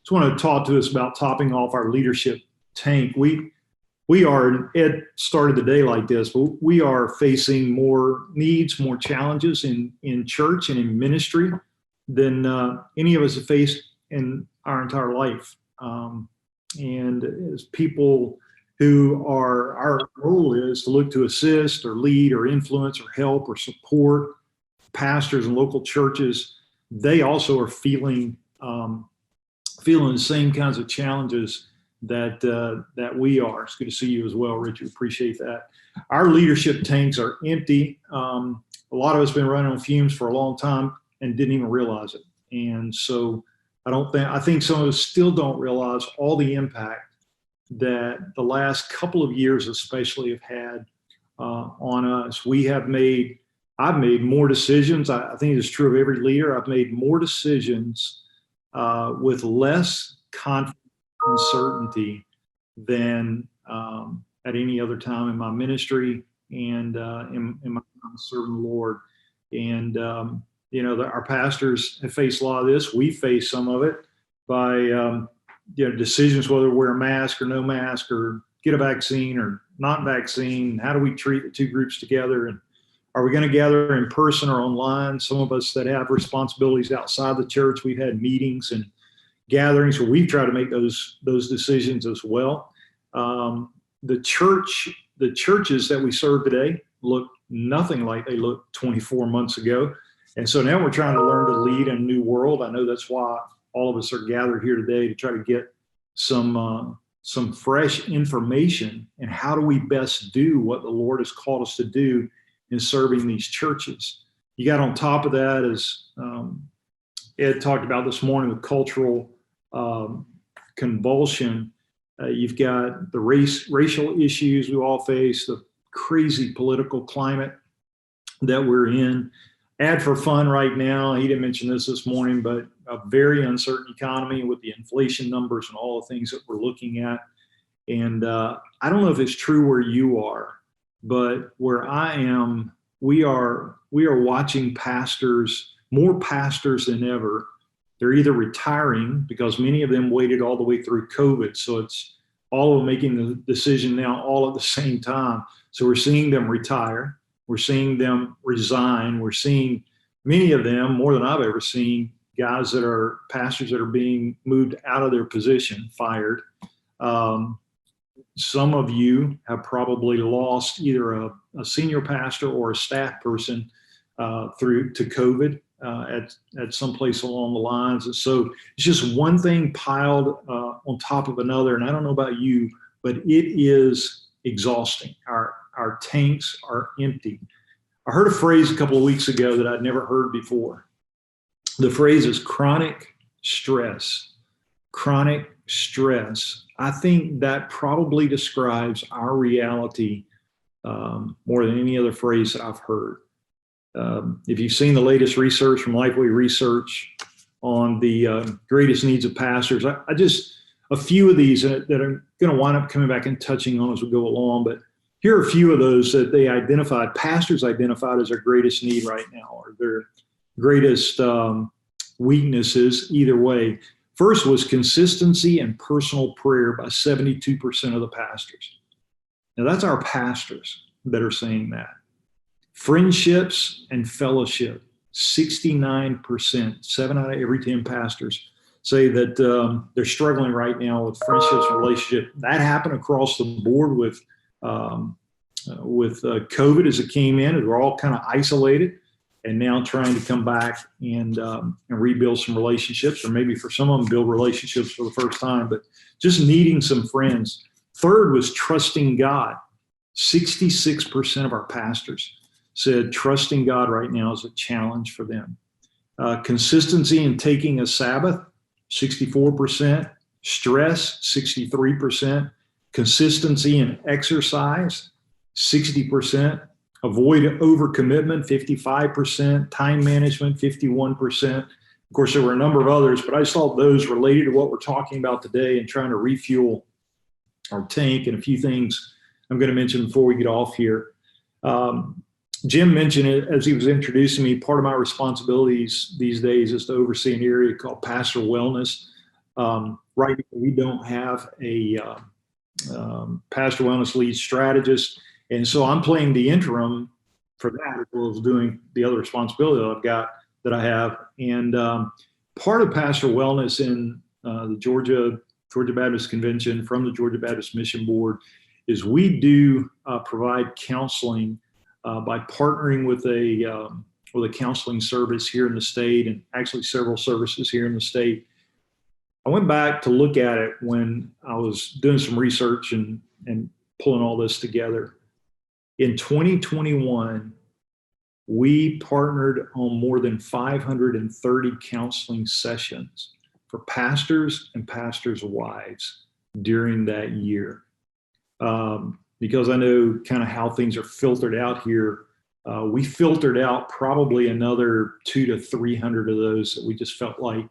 just want to talk to us about topping off our leadership tank. We are, Ed started the day like this, but we are facing more needs, more challenges in church and in ministry than any of us have faced in our entire life. And as people who are, our role is to look to assist or lead or influence or help or support pastors and local churches, they also are feeling the same kinds of challenges that we are. It's good to see you as well, Richard. Appreciate that. Our leadership tanks are empty. A lot of us have been running on fumes for a long time and didn't even realize it. And so I think some of us still don't realize all the impact that the last couple of years especially have had on us. I've made more decisions. I think it's true of every leader. I've made more decisions with less confidence and certainty than at any other time in my ministry and in my time serving the Lord. And our pastors have faced a lot of this. We face some of it by decisions whether to wear a mask or no mask, or get a vaccine or not vaccine. How do we treat the two groups together? And are we going to gather in person or online? Some of us that have responsibilities outside the church, we've had meetings and gatherings where we've tried to make those decisions as well. The churches that we serve today look nothing like they looked 24 months ago. And so now we're trying to learn to lead in a new world. I know that's why all of us are gathered here today, to try to get some fresh information and how do we best do what the Lord has called us to do in serving these churches. You got on top of that, as Ed talked about this morning, with cultural convulsion. You've got the racial issues we all face, the crazy political climate that we're in. Add for fun right now, he didn't mention this morning, but a very uncertain economy with the inflation numbers and all the things that we're looking at. And I don't know if it's true where you are, but where I am, we are watching more pastors than ever. They're either retiring, because many of them waited all the way through COVID. So it's all of them making the decision now all at the same time. So we're seeing them retire. We're seeing them resign. We're seeing many of them, more than I've ever seen, guys that are pastors that are being moved out of their position, fired. Some of you have probably lost either a senior pastor or a staff person through to COVID at some place along the lines. And so it's just one thing piled on top of another. And I don't know about you, but it is exhausting. Our tanks are empty. I heard a phrase a couple of weeks ago that I'd never heard before. The phrase is chronic stress. Chronic stress. I think that probably describes our reality more than any other phrase that I've heard. If you've seen the latest research from Lifeway Research on the greatest needs of pastors, I just, a few of these that are going to wind up coming back and touching on as we go along, but here are a few of those that pastors identified as their greatest need right now, or their greatest weaknesses either way. First was consistency and personal prayer by 72% of the pastors. Now that's our pastors that are saying that. Friendships and fellowship, 69%, 7 out of every 10 pastors say that they're struggling right now with friendships and relationships. That happened across the board with COVID as it came in, and we're all kind of isolated and now trying to come back and rebuild some relationships, or maybe for some of them build relationships for the first time, but just needing some friends. Third was trusting God. 66% of our pastors said trusting God right now is a challenge for them. Consistency in taking a Sabbath, 64%. Stress, 63%. Consistency in exercise, 60%. Avoid overcommitment, 55%. Time management, 51%. Of course, there were a number of others, but I just thought those related to what we're talking about today and trying to refuel our tank, and a few things I'm going to mention before we get off here. Jim mentioned it as he was introducing me. Part of my responsibilities these days is to oversee an area called pastoral wellness. Right now, we don't have a pastor wellness lead strategist, and so I'm playing the interim for that, as well as doing the other responsibility that I have. And part of pastor wellness in the Georgia Baptist Convention from the Georgia Baptist Mission Board is we do provide counseling by partnering with a counseling service here in the state, and actually several services here in the state. I went back to look at it when I was doing some research and pulling all this together. In 2021, we partnered on more than 530 counseling sessions for pastors and pastors' wives during that year. Because I know kind of how things are filtered out here, we filtered out probably another 200 to 300 of those that we just felt like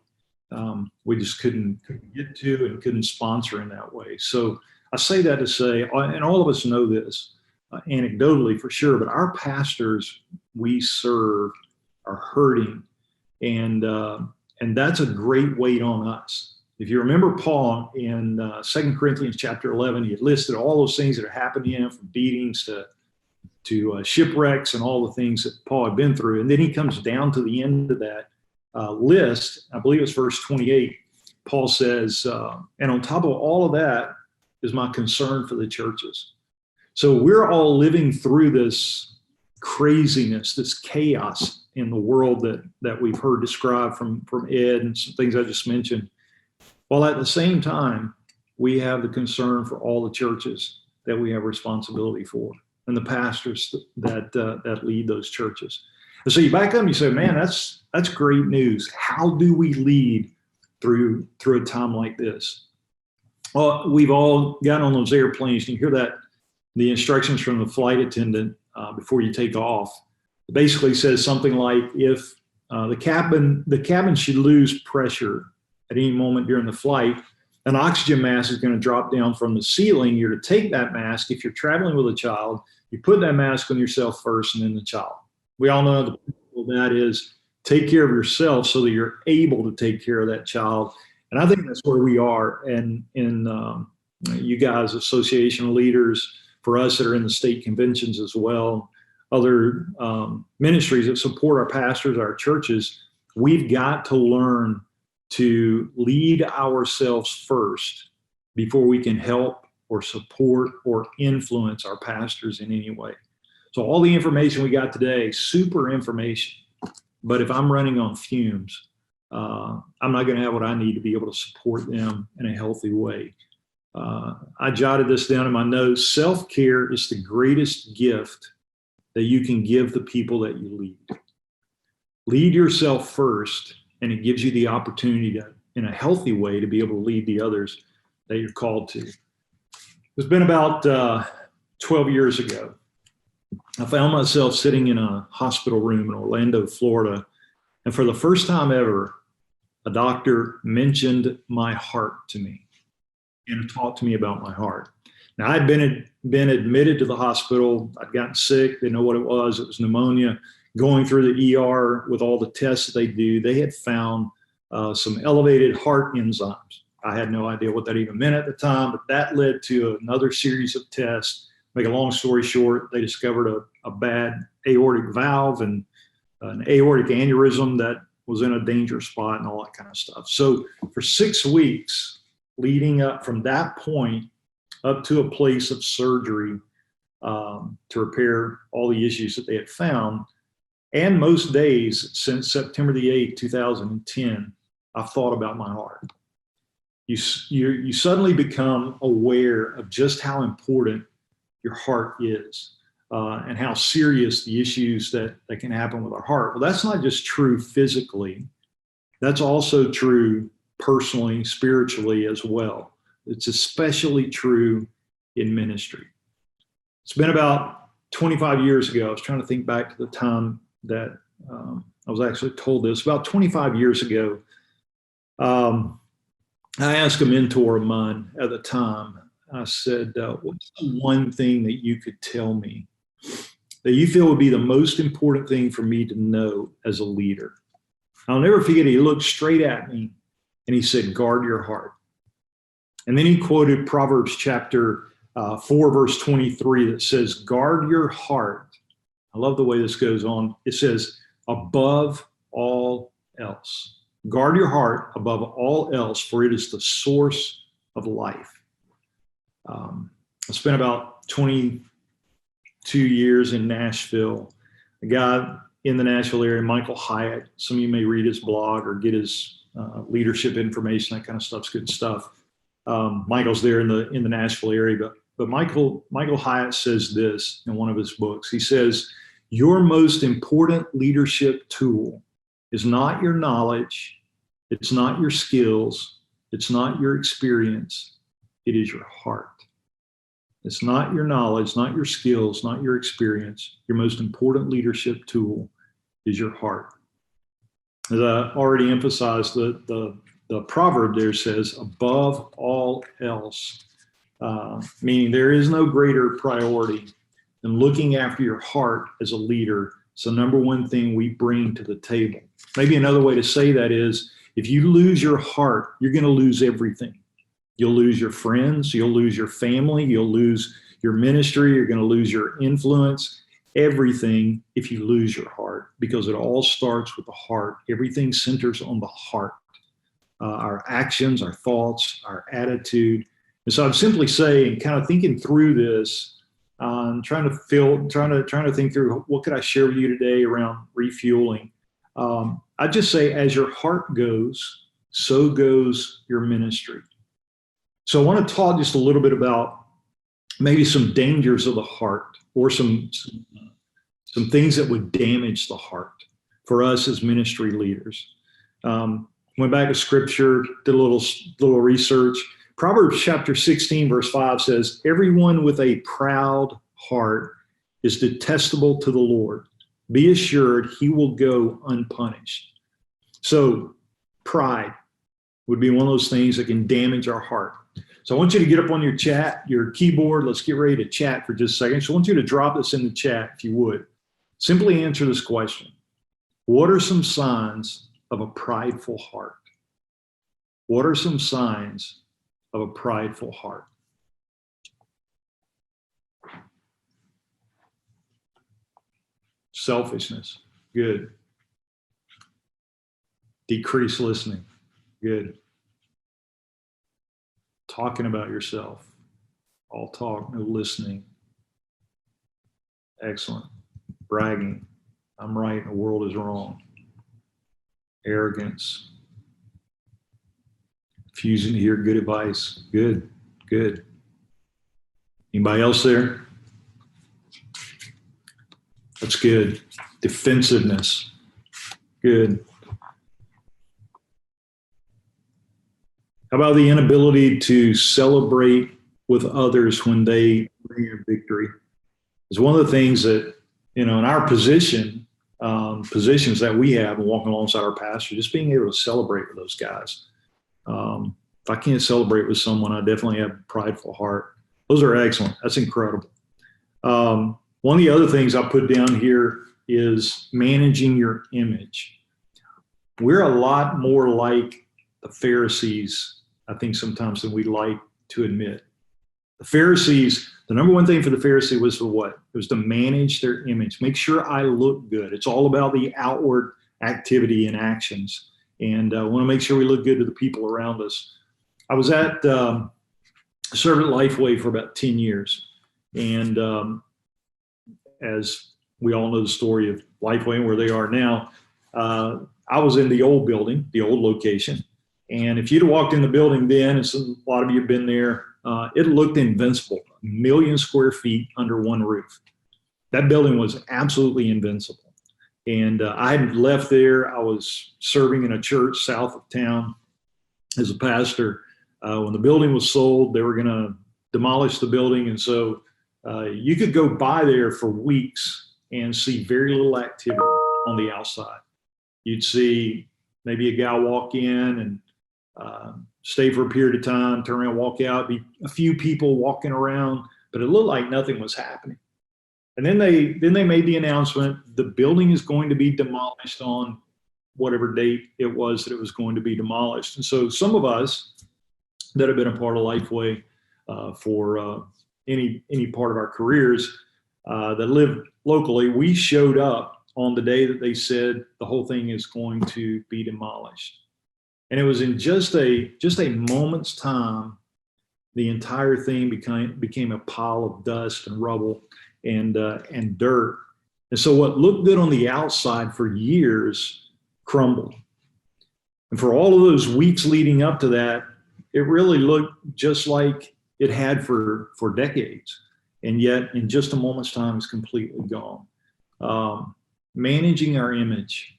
we just couldn't get to and couldn't sponsor in that way. So I say that to say, and all of us know this anecdotally for sure, but our pastors we serve are hurting, and that's a great weight on us. If you remember Paul in 2 Corinthians chapter 11, he had listed all those things that are happening to him, from beatings to shipwrecks and all the things that Paul had been through. And then he comes down to the end of that list, I believe it's verse 28, Paul says, and on top of all of that is my concern for the churches. So we're all living through this craziness, this chaos in the world that we've heard described from Ed and some things I just mentioned. While at the same time, we have the concern for all the churches that we have responsibility for, and the pastors that lead those churches. And so you back up and you say, man, that's great news. How do we lead through a time like this? Well, we've all gotten on those airplanes, and you hear that the instructions from the flight attendant before you take off. It basically says something like, if the cabin should lose pressure at any moment during the flight, an oxygen mask is going to drop down from the ceiling. You're to take that mask. If you're traveling with a child, you put that mask on yourself first and then the child. We all know the principle that is, take care of yourself so that you're able to take care of that child. And I think that's where we are. And in you guys, association leaders, for us that are in the state conventions as well, other ministries that support our pastors, our churches, we've got to learn to lead ourselves first before we can help or support or influence our pastors in any way. So all the information we got today, super information, but if I'm running on fumes, I'm not going to have what I need to be able to support them in a healthy way. I jotted this down in my notes. Self-care is the greatest gift that you can give the people that you lead. Lead yourself first, and it gives you the opportunity to, in a healthy way, to be able to lead the others that you're called to. It's been about 12 years ago. I found myself sitting in a hospital room in Orlando, Florida, and for the first time ever, a doctor mentioned my heart to me and talked to me about my heart. Now, I'd been admitted to the hospital. I'd gotten sick. They know what it was. It was pneumonia. Going through the ER with all the tests that they do, they had found some elevated heart enzymes. I had no idea what that even meant at the time, but that led to another series of tests. Make a long story short, they discovered a bad aortic valve and an aortic aneurysm that was in a dangerous spot and all that kind of stuff. So for 6 weeks, leading up from that point up to a place of surgery to repair all the issues that they had found, and most days since September the 8th, 2010, I've thought about my heart. You suddenly become aware of just how important your heart is and how serious the issues that can happen with our heart. Well, that's not just true physically. That's also true personally, spiritually as well. It's especially true in ministry. It's been about 25 years ago. I was trying to think back to the time that I was actually told this. About 25 years ago, I asked a mentor of mine at the time, I said, what's the one thing that you could tell me that you feel would be the most important thing for me to know as a leader? I'll never forget it. He looked straight at me And he said, guard your heart. And then he quoted Proverbs chapter 4, verse 23 that says, guard your heart. I love the way this goes on. It says, above all else. Guard your heart above all else, for it is the source of life. I spent about 22 years in Nashville. A guy in the Nashville area, Michael Hyatt, some of you may read his blog or get his leadership information, that kind of stuff's good stuff. Michael's there in the Nashville area, but Michael Hyatt says this in one of his books. He says, your most important leadership tool is not your knowledge, it's not your skills, it's not your experience, it is your heart. It's not your knowledge, not your skills, not your experience. Your most important leadership tool is your heart. As I already emphasized, the proverb there says, above all else, meaning there is no greater priority than looking after your heart as a leader. It's the number one thing we bring to the table. Maybe another way to say that is, if you lose your heart, you're going to lose everything. You'll lose your friends, you'll lose your family, you'll lose your ministry, you're going to lose your influence, everything if you lose your heart, because it all starts with the heart. Everything centers on the heart. Our actions, our thoughts, our attitude. And so I'm simply saying, kind of thinking through this, trying to think through what could I share with you today around refueling. I just say, as your heart goes, so goes your ministry. So I want to talk just a little bit about maybe some dangers of the heart, or some things that would damage the heart for us as ministry leaders. Went back to scripture, did a little research. Proverbs chapter 16, verse 5 says, everyone with a proud heart is detestable to the Lord. Be assured he will go unpunished. So pride would be one of those things that can damage our heart. So I want you to get up on your keyboard. Let's get ready to chat for just a second. So I want you to drop this in the chat if you would. Simply answer this question. What are some signs of a prideful heart? What are some signs of a prideful heart? Selfishness. Good. Decreased listening. Good. Talking about yourself. All talk, no listening. Excellent. Bragging. I'm right and the world is wrong. Arrogance. Refusing to hear good advice. Good. Good. Anybody else there? That's good. Defensiveness. Good. How about the inability to celebrate with others when they bring a victory? It's one of the things that, in our positions that we have and walking alongside our pastor, just being able to celebrate with those guys. If I can't celebrate with someone, I definitely have a prideful heart. Those are excellent. That's incredible. One of the other things I put down here is managing your image. We're a lot more like the Pharisees, I think, sometimes than we like to admit. The Pharisees, the number one thing for the Pharisee was for what? It was to manage their image, make sure I look good. It's all about the outward activity and actions. And I want to make sure we look good to the people around us. I was served at Lifeway for about 10 years. And as we all know the story of Lifeway and where they are now, I was in the old building, the old location. And if you'd have walked in the building then, and a lot of you have been there, it looked invincible, 1 million square feet under one roof. That building was absolutely invincible. And I had left there. I was serving in a church south of town as a pastor. When the building was sold, they were going to demolish the building. And so you could go by there for weeks and see very little activity on the outside. You'd see maybe a guy walk in and stay for a period of time, turn around, walk out, be a few people walking around, but it looked like nothing was happening. And then they made the announcement, the building is going to be demolished on whatever date it was that it was going to be demolished. And so some of us that have been a part of Lifeway for any part of our careers that live locally, we showed up on the day that they said the whole thing is going to be demolished. And it was in just a moment's time, the entire thing became a pile of dust and rubble and dirt. And so what looked good on the outside for years crumbled. And for all of those weeks leading up to that, it really looked just like it had for decades. And yet in just a moment's time, it's completely gone. Managing our image.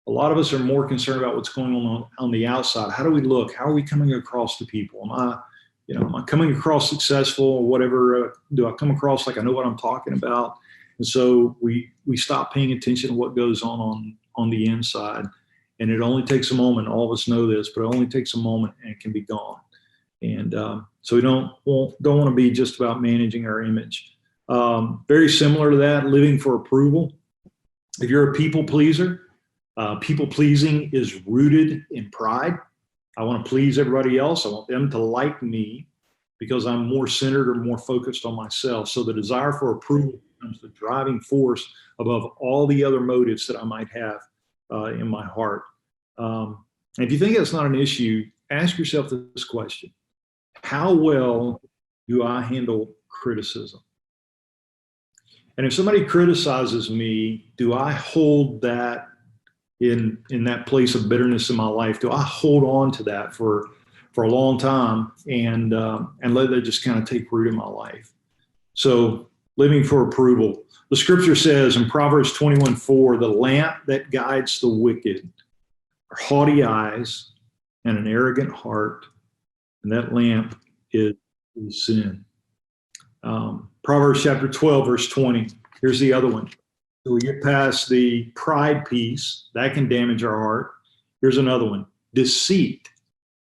A lot of us are more concerned about what's going on the outside. How do we look? How are we coming across to people? Am I coming across successful or whatever? Do I come across like I know what I'm talking about? And so we stop paying attention to what goes on the inside. And it only takes a moment. All of us know this, but it only takes a moment and it can be gone. And so we don't want to be just about managing our image. Very similar to that, living for approval. If you're a people pleaser, people pleasing is rooted in pride. I want to please everybody else. I want them to like me because I'm more centered or more focused on myself. So the desire for approval becomes the driving force above all the other motives that I might have in my heart. And if you think that's not an issue, ask yourself this question. How well do I handle criticism? And if somebody criticizes me, do I hold that in that place of bitterness in my life? Do I hold on to that for a long time and let that just kind of take root in my life? So living for approval. The scripture says in Proverbs 21:4, the lamp that guides the wicked are haughty eyes and an arrogant heart, and that lamp is sin. Proverbs chapter 12, verse 20. Here's the other one. So we get past the pride piece, that can damage our heart. Here's another one. Deceit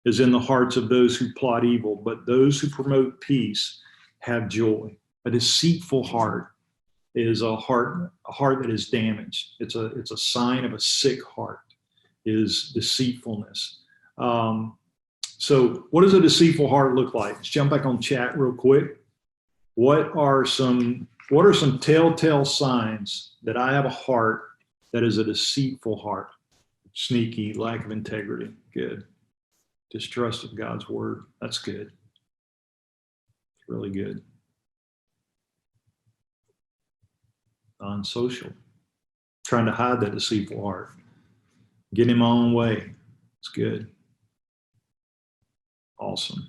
is in the hearts of those who plot evil, but those who promote peace have joy. A deceitful heart is a heart that is damaged. It's a sign of a sick heart, is deceitfulness. So what does a deceitful heart look like? Let's jump back on chat real quick. What are some telltale signs that I have a heart that is a deceitful heart? Sneaky, lack of integrity. Good. Distrust of God's word. That's good. It's really good. Non-social. Trying to hide that deceitful heart. Getting in my own way. It's good. Awesome.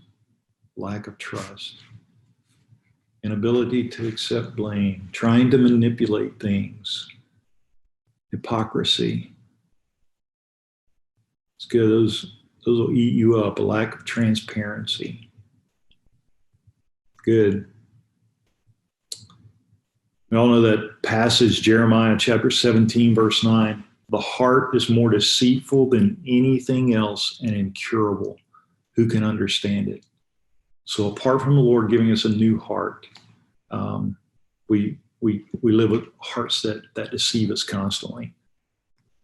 Lack of trust. Inability to accept blame. Trying to manipulate things. Hypocrisy. It's good. Those will eat you up. A lack of transparency. Good. We all know that passage, Jeremiah chapter 17, verse 9. The heart is more deceitful than anything else and incurable. Who can understand it? So apart from the Lord giving us a new heart, we live with hearts that deceive us constantly.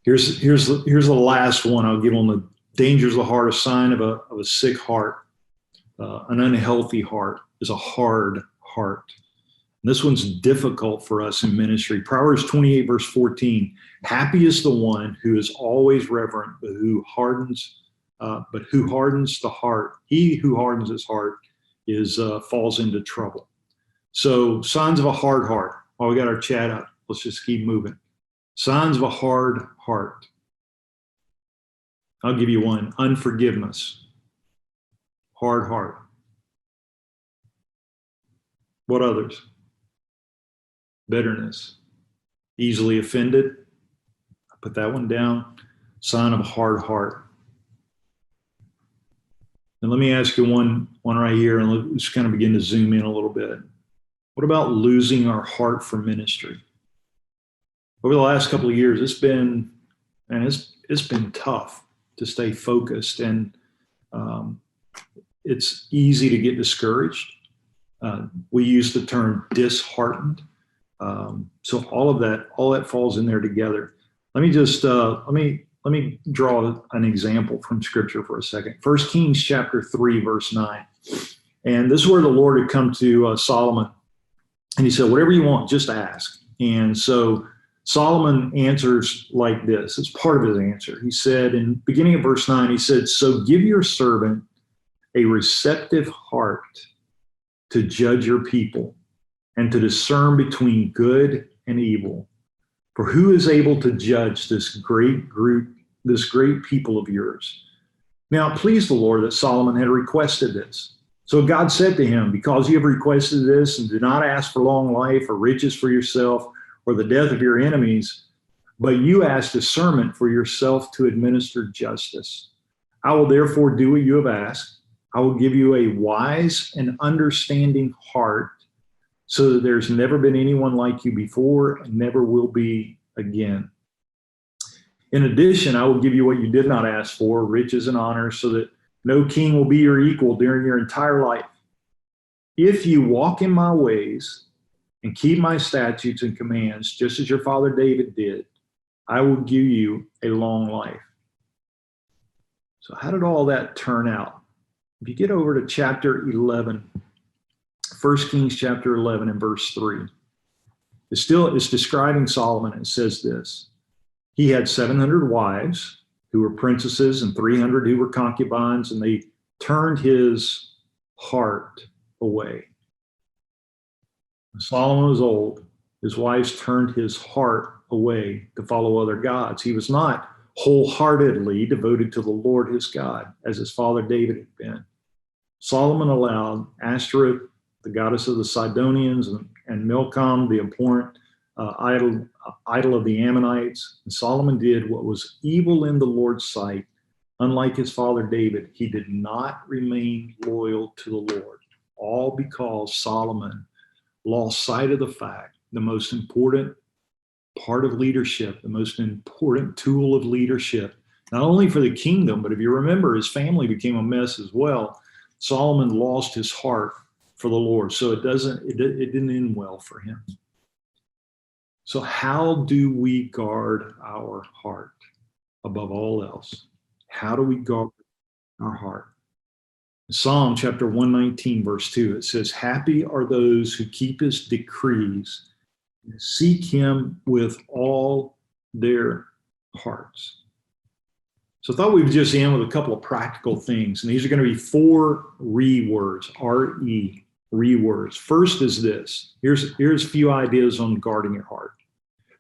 Here's the last one I'll give on the dangers of the heart. A sign of a sick heart, an unhealthy heart is a hard heart. And this one's difficult for us in ministry. Proverbs 28, verse 14. Happy is the one who is always reverent, but who hardens the heart. He who hardens his heart falls into trouble. So signs of a hard heart. While we got our chat up, let's just keep moving. Signs of a hard heart. I'll give you one. Unforgiveness. Hard heart. What others? Bitterness. Easily offended. I put that one down. Sign of a hard heart. And let me ask you one right here, and let's kind of begin to zoom in a little bit. What about losing our heart for ministry? Over the last couple of years, it's been tough to stay focused, and it's easy to get discouraged. We use the term disheartened. So all that falls in there together. Let me let me draw an example from Scripture for a second. 1 Kings chapter 3, verse 9. And this is where the Lord had come to Solomon. And he said, whatever you want, just ask. And so Solomon answers like this. It's part of his answer. He said, in beginning of verse 9, he said, so give your servant a receptive heart to judge your people and to discern between good and evil. For who is able to judge this great group, this great people of yours? Now, it pleased the Lord that Solomon had requested this. So God said to him, because you have requested this and did not ask for long life or riches for yourself or the death of your enemies, but you asked discernment for yourself to administer justice. I will therefore do what you have asked. I will give you a wise and understanding heart so that there's never been anyone like you before and never will be again. In addition, I will give you what you did not ask for, riches and honor, so that no king will be your equal during your entire life. If you walk in my ways and keep my statutes and commands, just as your father David did, I will give you a long life. So how did all that turn out? If you get over to chapter 11, 1 Kings chapter 11 and verse 3, it's describing Solomon. It says this: he had 700 wives who were princesses and 300 who were concubines, and they turned his heart away. When Solomon was old, his wives turned his heart away to follow other gods. He was not wholeheartedly devoted to the Lord his God, as his father David had been. Solomon allowed Ashtoreth, the goddess of the Sidonians, and Milcom, the abhorrent idol of the Ammonites. And Solomon did what was evil in the Lord's sight. Unlike his father David, he did not remain loyal to the Lord, all because Solomon lost sight of the fact, the most important part of leadership, the most important tool of leadership, not only for the kingdom, but if you remember, his family became a mess as well. Solomon lost his heart for the Lord. So it didn't end well for him. So how do we guard our heart above all else? How do we guard our heart? Psalm chapter 119, verse 2, it says, happy are those who keep his decrees and seek him with all their hearts. So I thought we would just end with a couple of practical things. And these are going to be 4 words, R-E, words. First is this. Here's a few ideas on guarding your heart.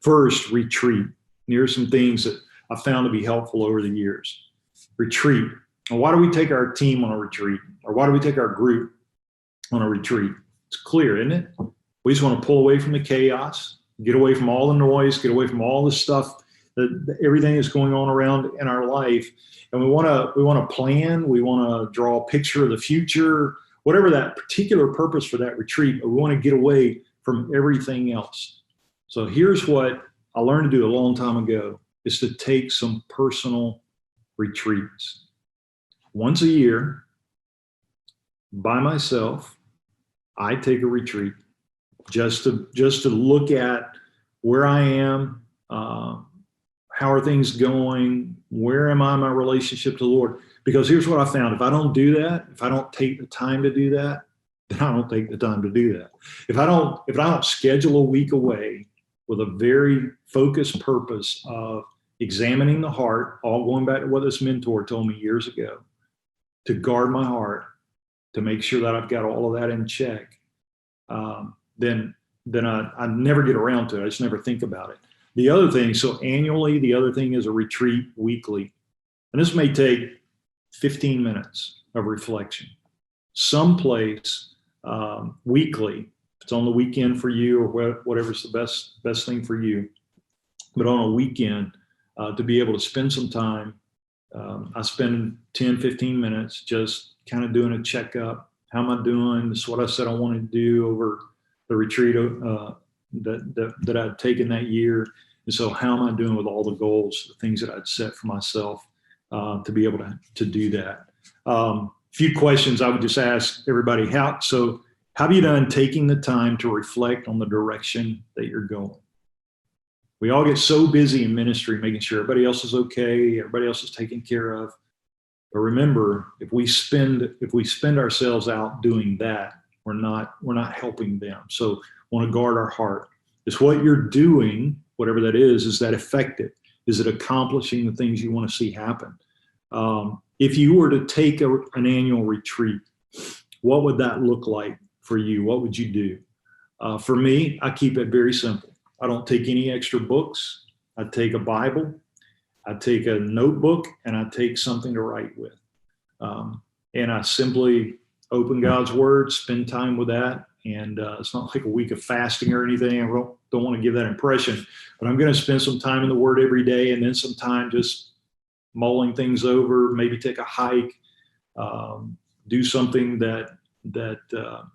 First, retreat. And here's some things that I found to be helpful over the years. Retreat. And why do we take our team on a retreat? Or why do we take our group on a retreat? It's clear, isn't it? We just want to pull away from the chaos, get away from all the noise, get away from all the stuff, everything that's going on around in our life. And we want to plan, we want to draw a picture of the future, whatever that particular purpose for that retreat, but we want to get away from everything else. So here's what I learned to do a long time ago, is to take some personal retreats. Once a year, by myself, I take a retreat just to look at where I am, how are things going, where am I in my relationship to the Lord? Because here's what I found: if I don't do that, if I don't take the time to do that, then I don't take the time to do that. If I don't schedule a week away with a very focused purpose of examining the heart, all going back to what this mentor told me years ago, to guard my heart, to make sure that I've got all of that in check, then I never get around to it. I just never think about it. The other thing, so annually, the other thing is a retreat weekly. And this may take 15 minutes of reflection. Someplace weekly, if it's on the weekend for you or whatever's the best thing for you, but on a weekend, to be able to spend some time. I spend 10, 15 minutes just kind of doing a checkup. How am I doing? This is what I said I wanted to do over the retreat that I'd taken that year. And so how am I doing with all the goals, the things that I'd set for myself to be able to do that? A few questions I would just ask everybody. How have you done taking the time to reflect on the direction that you're going? We all get so busy in ministry, making sure everybody else is okay, everybody else is taken care of. But remember, if we spend ourselves out doing that, we're not helping them. So want to guard our heart. Is what you're doing, whatever that is that effective? Is it accomplishing the things you want to see happen? If you were to take an annual retreat, what would that look like for you? What would you do? For me, I keep it very simple. I don't take any extra books. I take a Bible, I take a notebook, and I take something to write with. And I simply open God's Word, spend time with that. And it's not like a week of fasting or anything. I don't want to give that impression, but I'm going to spend some time in the Word every day, and then some time just mulling things over, maybe take a hike, do something that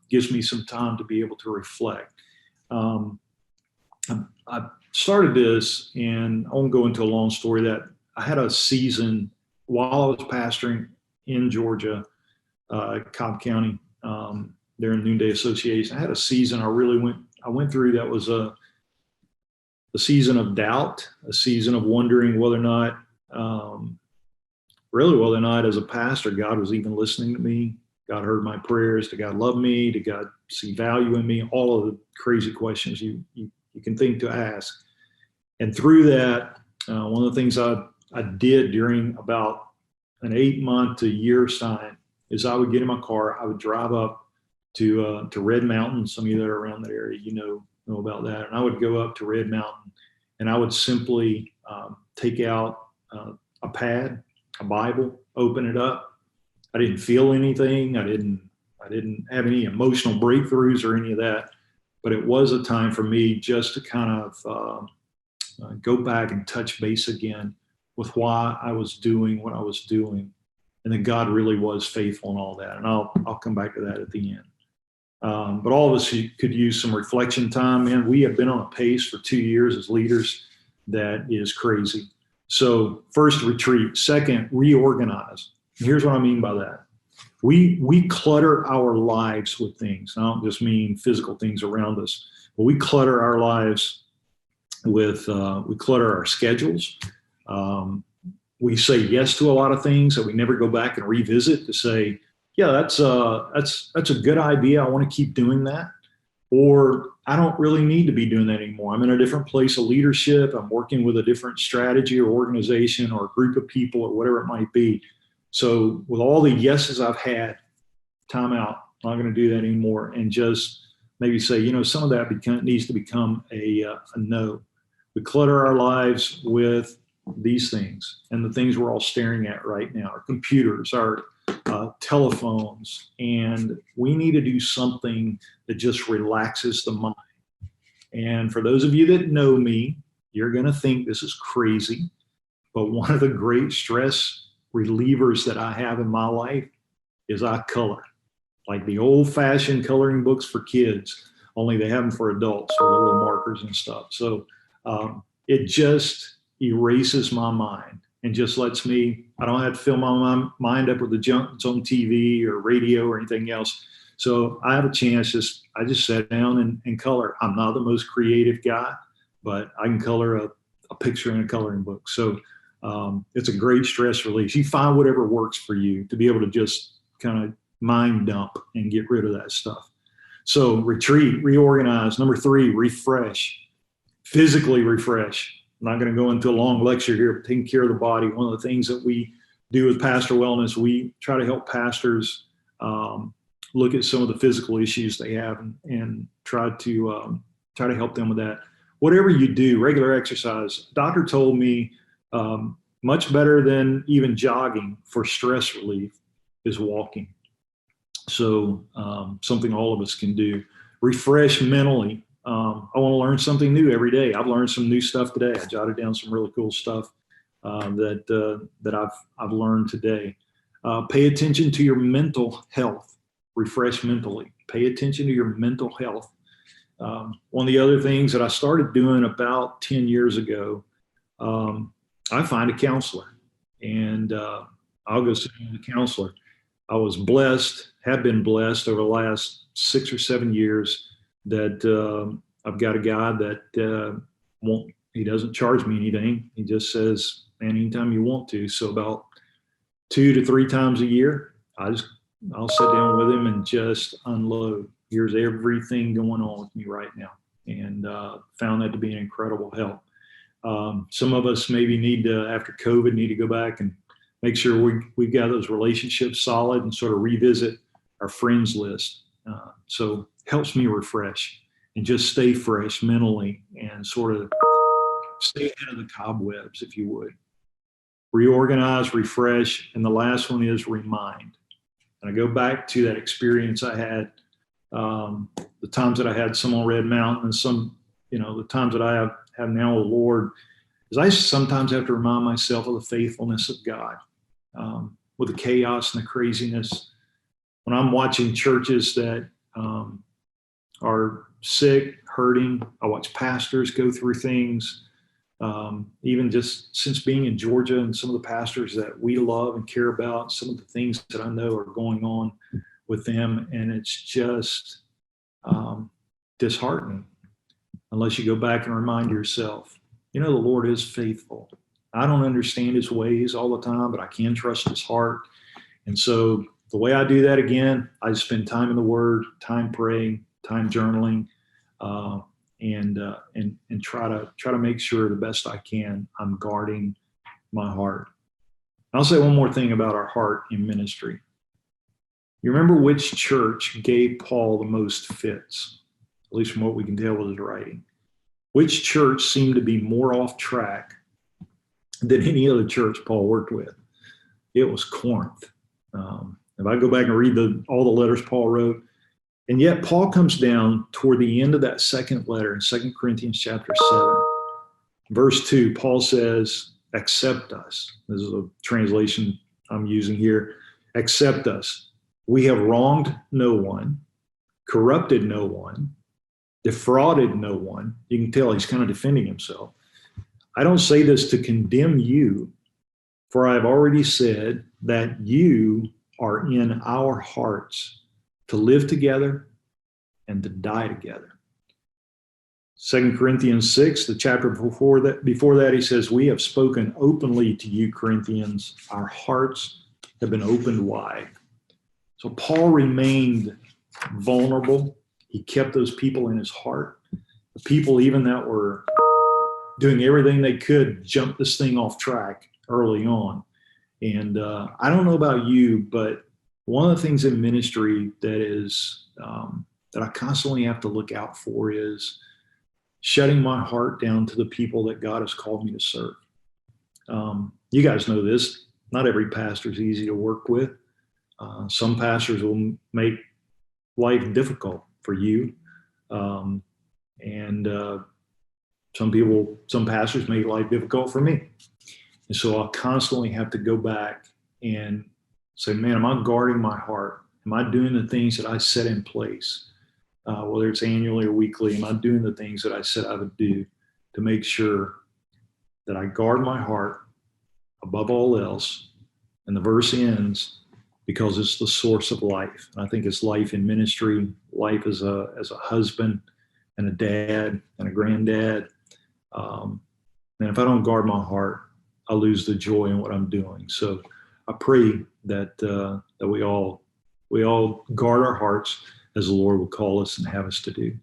gives me some time to be able to reflect. I started this, and I won't go into a long story, that I had a season while I was pastoring in Georgia, Cobb County, there in Noonday Association. I had a season I went through that was a season of doubt, a season of wondering whether or not as a pastor, God was even listening to me. God heard my prayers. Did God love me? Did God see value in me? All of the crazy questions you can think to ask. And through that, one of the things I did during about an 8-month to year's time is I would get in my car, I would drive up to Red Mountain. Some of you that are around that area, know about that. And I would go up to Red Mountain, and I would simply take out a pad, a Bible, open it up. I didn't feel anything. I didn't have any emotional breakthroughs or any of that. But it was a time for me just to kind of go back and touch base again with why I was doing what I was doing, and that God really was faithful in all that. And I'll come back to that at the end. But all of us could use some reflection time. Man, we have been on a pace for 2 years as leaders that is crazy. So first, retreat. Second, reorganize. And here's what I mean by that. We clutter our lives with things. I don't just mean physical things around us, but we clutter our lives with, we clutter our schedules. We say yes to a lot of things that we never go back and revisit to say, yeah, that's a good idea. I want to keep doing that. Or I don't really need to be doing that anymore. I'm in a different place of leadership. I'm working with a different strategy or organization or a group of people or whatever it might be. So with all the yeses I've had, time out, I'm not going to do that anymore, and just maybe say, some of that needs to become a no. We clutter our lives with these things and the things we're all staring at right now, our computers, our telephones, and we need to do something that just relaxes the mind. And for those of you that know me, you're going to think this is crazy, but one of the great stress relievers that I have in my life is I color, like the old-fashioned coloring books for kids, only they have them for adults with little markers and stuff. So it just erases my mind and just lets me, I don't have to fill my mind up with the junk that's on TV or radio or anything else. So I have a chance, I just sat down and color. I'm not the most creative guy, but I can color a picture in a coloring book. So it's a great stress release. You find whatever works for you to be able to just kind of mind dump and get rid of that stuff. So retreat, reorganize. Number 3, refresh. Physically refresh. I'm not going to go into a long lecture here, but taking care of the body. One of the things that we do with Pastor Wellness, we try to help pastors look at some of the physical issues they have and try to help them with that. Whatever you do, regular exercise. Doctor told me much better than even jogging for stress relief is walking. So something all of us can do. Refresh mentally. I want to learn something new every day. I've learned some new stuff today. I jotted down some really cool stuff that I've learned today. Pay attention to your mental health. Refresh mentally. Pay attention to your mental health. One of the other things that I started doing about 10 years ago, I find a counselor, and I'll go see a counselor. I was blessed, have been blessed over the last 6 or 7 years that I've got a guy that he doesn't charge me anything. He just says, man, anytime you want to. So about 2 to 3 times a year, I'll sit down with him and just unload. Here's everything going on with me right now. And found that to be an incredible help. Some of us maybe need to, after COVID, need to go back and make sure we've got those relationships solid and sort of revisit our friends list. So helps me refresh and just stay fresh mentally and sort of stay ahead of the cobwebs, if you would. Reorganize, refresh, and the last one is remind. And I go back to that experience I had, the times that I had some on Red Mountain and some, the times that I have now with the Lord, is I sometimes have to remind myself of the faithfulness of God, with the chaos and the craziness. When I'm watching churches that are sick, hurting, I watch pastors go through things. Even just since being in Georgia and some of the pastors that we love and care about, some of the things that I know are going on with them, and it's just disheartening unless you go back and remind yourself, the Lord is faithful. I don't understand his ways all the time, but I can trust his heart. And so the way I do that, again, I spend time in the Word, time praying, time journaling, and try to make sure the best I can I'm guarding my heart. I'll say one more thing about our heart in ministry. You remember which church gave Paul the most fits, at least from what we can tell with his writing? Which church seemed to be more off track than any other church Paul worked with? It was Corinth. If I go back and read all the letters Paul wrote, and yet Paul comes down toward the end of that second letter in 2 Corinthians chapter 7, verse 2, Paul says, accept us. This is a translation I'm using here. Accept us. We have wronged no one, corrupted no one, defrauded no one. You can tell he's kind of defending himself. I don't say this to condemn you, for I've already said that you are in our hearts to live together and to die together. 2 Corinthians 6, the chapter before that, he says, we have spoken openly to you, Corinthians. Our hearts have been opened wide. So Paul remained vulnerable. He kept those people in his heart. The people even that were doing everything they could to jump this thing off track early on. And I don't know about you, but one of the things in ministry that is that I constantly have to look out for is shutting my heart down to the people that God has called me to serve. You guys know this. Not every pastor is easy to work with. Some pastors will make life difficult for you. And some pastors make life difficult for me. And so I'll constantly have to go back and say, man, am I guarding my heart? Am I doing the things that I set in place? Whether it's annually or weekly, am I doing the things that I said I would do to make sure that I guard my heart above all else? And the verse ends, because it's the source of life. And I think it's life in ministry, life as a husband and a dad and a granddad. And if I don't guard my heart, I lose the joy in what I'm doing. So I pray that we all guard our hearts as the Lord will call us and have us to do.